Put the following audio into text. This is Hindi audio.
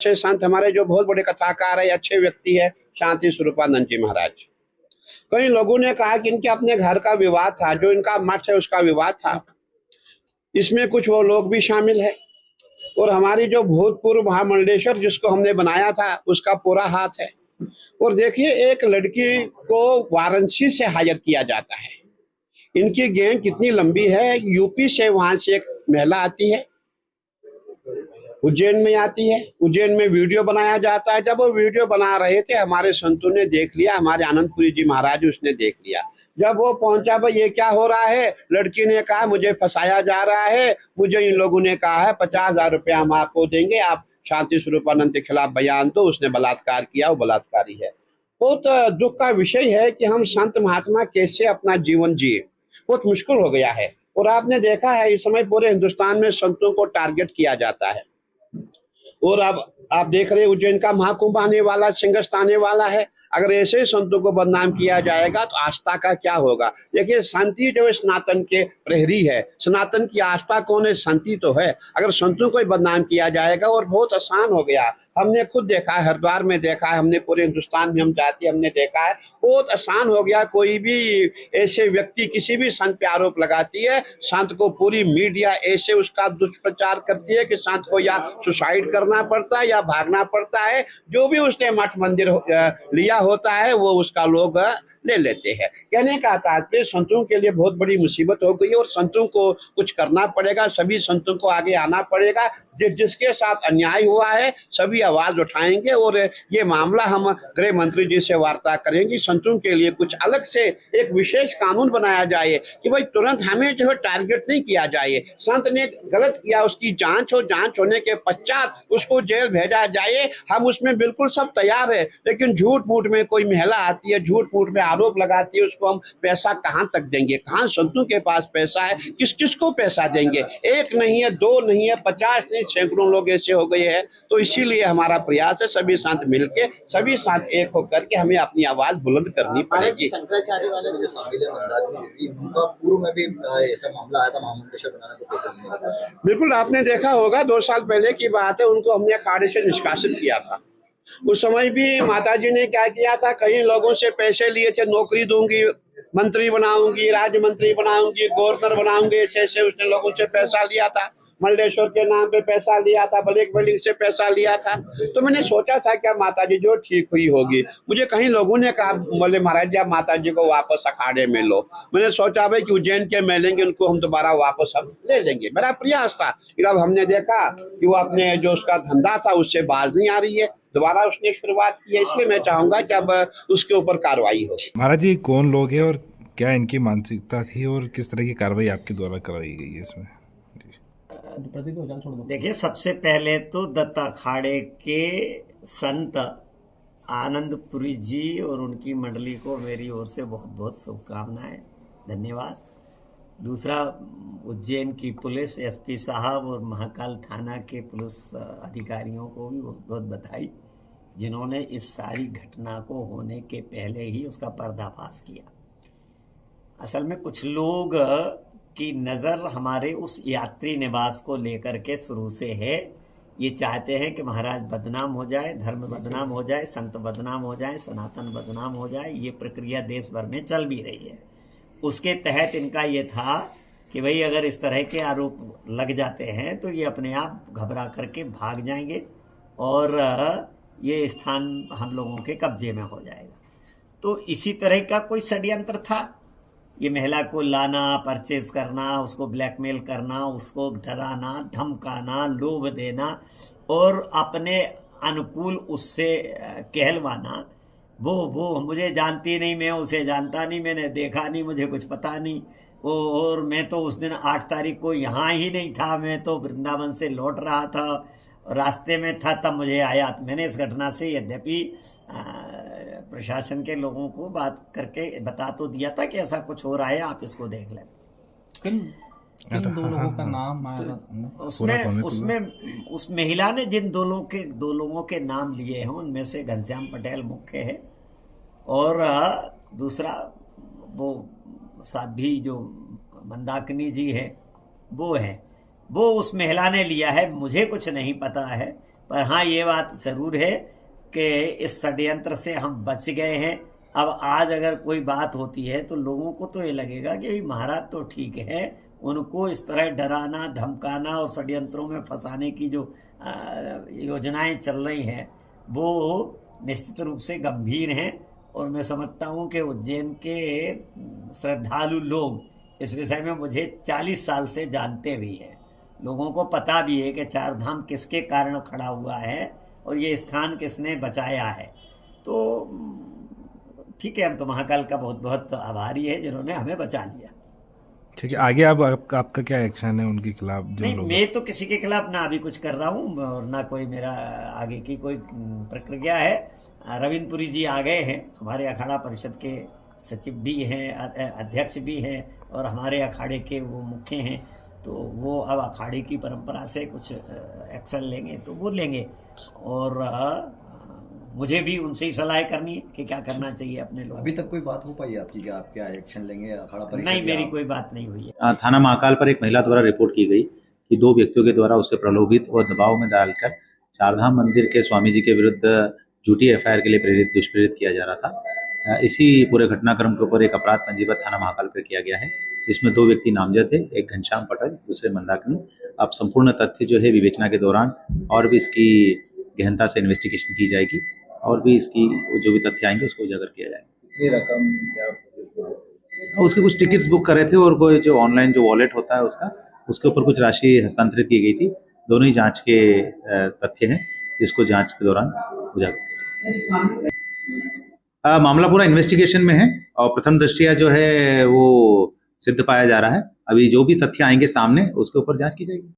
अच्छे संत हमारे जो बहुत बड़े कथाकार है, अच्छे व्यक्ति है, शांति स्वरूपानंद जी महाराज। कई लोगों ने कहा कि इनके अपने घर का विवाद था, जो इनका मठ है उसका विवाद था, इसमें कुछ वो लोग भी शामिल है। और हमारी जो भूतपूर्व महामंडलेश्वर जिसको हमने बनाया था उसका पूरा हाथ है। और देखिए, एक लड़की को वाराणसी से हायर किया जाता है। इनकी गैंग कितनी लंबी है, यूपी से वहां से एक महिला आती है, उज्जैन में आती है, उज्जैन में वीडियो बनाया जाता है। जब वो वीडियो बना रहे थे हमारे संतों ने देख लिया, हमारे आनंदपुरी जी महाराज उसने देख लिया। जब वो पहुंचा, भाई ये क्या हो रहा है, लड़की ने कहा मुझे फंसाया जा रहा है, मुझे इन लोगों ने कहा है 50,000 रुपया हम आपको देंगे, आप शांति स्वरूपानंद के खिलाफ बयान दो। उसने बलात्कार किया, वो बलात्कारी है। बहुत दुख का विषय है कि हम संत महात्मा कैसे अपना जीवन जिए, बहुत मुश्किल हो गया है। और आपने देखा है इस समय पूरे हिंदुस्तान में संतों को टारगेट किया जाता है। और अब आप देख रहे हैं उज्जैन का महाकुंभ आने वाला, सिंहस्थ आने वाला है। अगर ऐसे संतों को बदनाम किया जाएगा तो आस्था का क्या होगा। देखिए, शांति जो है सनातन के प्रहरी है, सनातन की आस्था कौन है, शांति तो है। अगर संतों को ही बदनाम किया जाएगा, और बहुत आसान हो गया, हमने खुद देखा है, हरिद्वार में देखा है, हमने पूरे हिंदुस्तान में हम जाते हमने देखा है, बहुत आसान हो गया। कोई भी ऐसे व्यक्ति किसी भी संत पे आरोप लगाती है, संत को पूरी मीडिया ऐसे उसका दुष्प्रचार करती है कि संत को या सुसाइड करना पड़ता है या भागना पड़ता है। जो भी उसने मठ मंदिर लिया होता है वो उसका लोग ले लेते हैं। कहने का तात्पर्य संतों के लिए बहुत बड़ी मुसीबत हो गई है और संतों को कुछ करना पड़ेगा, सभी संतों को आगे आना पड़ेगा। जिसके साथ अन्याय हुआ है सभी आवाज उठाएंगे और ये मामला हम गृह मंत्री जी से वार्ता करेंगे। संतों के लिए कुछ अलग से एक विशेष कानून बनाया जाए कि भाई तुरंत हमें जो है टारगेट नहीं किया जाए। संत ने गलत किया, उसकी जांच हो, जांच होने के पश्चात उसको जेल भेजा जाए, हम उसमें बिल्कुल सब तैयार है। लेकिन झूठ मूठ में कोई महिला आती है, झूठ मूठ में आरोप लगाती है, उसको हम पैसा कहां तक देंगे, कहां संतों के पास पैसा है, किस किस को पैसा देंगे। एक नहीं है, दो नहीं है, 50 नहीं, सैकड़ों लोग ऐसे हो गए हैं। तो इसीलिए हमारा प्रयास है सभी संत मिलके, सभी संत एक होकर के हमें अपनी आवाज बुलंद करनी पड़ेगी। शंकराचार्य वाले जो शामिल है मंदाकिनी, उनका पूर्व में भी ऐसा मामला आया था, महामंडलेश्वर बनाने को पैसा नहीं। बिल्कुल, आपने देखा होगा 2 साल पहले की बात है, उनको हमने अखाड़े से निष्कासित किया था। उस समय भी माताजी ने क्या किया था, कई लोगों से पैसे लिए थे, नौकरी दूंगी, मंत्री बनाऊंगी, राज्य मंत्री बनाऊंगी, गवर्नर बनाऊंगी, ऐसे ऐसे उसने लोगों से पैसा लिया था। मंडलेश्वर के नाम पे पैसा लिया था, ब्लैक मेलिंग से पैसा लिया था। तो मैंने सोचा था क्या माताजी जो ठीक हुई होगी। मुझे कहीं लोगों ने कहा, बोले महाराज जी आप माताजी को वापस अखाड़े में लो। मैंने सोचा भाई कि उज्जैन के मिलेंगे उनको हम दोबारा वापस हम ले लेंगे, मेरा प्रयास था। फिर अब हमने देखा कि वो अपने जो उसका धंधा था उससे बाज नहीं आ रही है, दोबारा उसने शुरुआत की है। इसलिए मैं चाहूंगा कि अब उसके ऊपर कार्रवाई हो। महाराज जी कौन लोग हैं और क्या इनकी मानसिकता थी और किस तरह की कार्रवाई आपके द्वारा करवाई गई है इसमें? देखिए, सबसे पहले तो दत्त अखाड़े के संत आनंदपुरी जी और उनकी मंडली को मेरी ओर से बहुत बहुत शुभकामनाएं, धन्यवाद। दूसरा, उज्जैन की पुलिस, एसपी साहब और महाकाल थाना के पुलिस अधिकारियों को भी बहुत बहुत बधाई, जिन्होंने इस सारी घटना को होने के पहले ही उसका पर्दाफाश किया। असल में कुछ लोग की नज़र हमारे उस यात्री निवास को लेकर के शुरू से है। ये चाहते हैं कि महाराज बदनाम हो जाए, धर्म बदनाम हो जाए, संत बदनाम हो जाए, सनातन बदनाम हो जाए। ये प्रक्रिया देश भर में चल भी रही है। उसके तहत इनका ये था कि भाई अगर इस तरह के आरोप लग जाते हैं तो ये अपने आप घबरा करके भाग जाएंगे और ये स्थान हम लोगों के कब्जे में हो जाएगा। तो इसी तरह का कोई षड्यंत्र था। ये महिला को लाना, परचेज करना, उसको ब्लैकमेल करना, उसको डराना, धमकाना, लोभ देना और अपने अनुकूल उससे कहलवाना। वो मुझे जानती नहीं, मैं उसे जानता नहीं, मैंने देखा नहीं, मुझे कुछ पता नहीं। और मैं तो उस दिन 8 तारीख को यहाँ ही नहीं था, मैं तो वृंदावन से लौट रहा था, रास्ते में था तब मुझे आया। तो मैंने इस घटना से यद्यपि प्रशासन के लोगों को बात करके बता तो दिया था कि ऐसा कुछ हो रहा है, आप इसको देख लें। किन 2 लोगों का नाम आया उसमें उस महिला ने जिन 2 लोगों के नाम लिए हैं उनमें से घनश्याम पटेल मुख्य है और दूसरा वो साध्वी जो मंदाकिनी जी है वो है। वो उस महिला ने लिया है, मुझे कुछ नहीं पता है। पर हाँ, ये बात जरूर है कि इस षड्यंत्र से हम बच गए हैं। अब आज अगर कोई बात होती है तो लोगों को तो ये लगेगा कि भाई महाराज तो ठीक है, उनको इस तरह डराना धमकाना और षड्यंत्रों में फंसाने की जो योजनाएं चल रही हैं वो निश्चित रूप से गंभीर हैं। और मैं समझता हूँ कि उज्जैन के श्रद्धालु लोग इस विषय में मुझे 40 साल से जानते भी हैं। लोगों को पता भी है कि चार धाम किसके कारण खड़ा हुआ है और ये स्थान किसने बचाया है। तो ठीक है, हम तो महाकाल का बहुत बहुत आभारी है जिन्होंने हमें बचा लिया। ठीक है, आगे आपका क्या एक्शन है उनके खिलाफ? जो नहीं, लोग मैं तो किसी के खिलाफ ना अभी कुछ कर रहा हूँ और ना कोई मेरा आगे की कोई प्रक्रिया है। रविंद्रपुरी जी आ गए हैं, हमारे अखाड़ा परिषद के सचिव भी हैं, अध्यक्ष भी हैं और हमारे अखाड़े के वो मुख्य हैं। तो वो अब अखाड़े की परंपरा से कुछ एक्शन लेंगे तो वो लेंगे। और मुझे भी उनसे ही सलाह करनी है कि क्या करना चाहिए अपने लोग। अभी तक कोई बात हो पाई आपकी कि आप क्या एक्शन लेंगे अखाड़ा परिषद? नहीं, मेरी कोई बात नहीं हुई है। थाना महाकाल पर एक महिला द्वारा रिपोर्ट की गई कि 2 व्यक्तियों के द्वारा उसे प्रलोभित और दबाव में डालकर चारधाम मंदिर के स्वामी जी के विरुद्ध झूठी एफआईआर के लिए दुष्प्रेरित किया जा रहा था। इसी पूरे घटनाक्रम के ऊपर एक अपराध पंजीबद्ध थाना महाकाल पर किया गया है। इसमें 2 व्यक्ति नामजद थे, एक घनश्याम पटेल, दूसरे मंदाकिनी। अब संपूर्ण तथ्य जो है विवेचना के दौरान और भी इसकी गहनता से इन्वेस्टिगेशन की जाएगी और भी इसकी जो भी तथ्य आएंगे उसको उजागर किया जाएगा। ये रकम क्या? उसके कुछ टिकट्स बुक करे थे और कोई जो ऑनलाइन जो वॉलेट होता है उसके ऊपर कुछ राशि हस्तांतरित की गई थी। दोनों ही जांच के तथ्य हैं, जिसको जांच के दौरान उजागर। मामला पूरा इन्वेस्टिगेशन में है और प्रथम दृष्टया जो है वो सिद्ध पाया जा रहा है। अभी जो भी तथ्य आएंगे सामने उसके ऊपर जांच की जाएगी।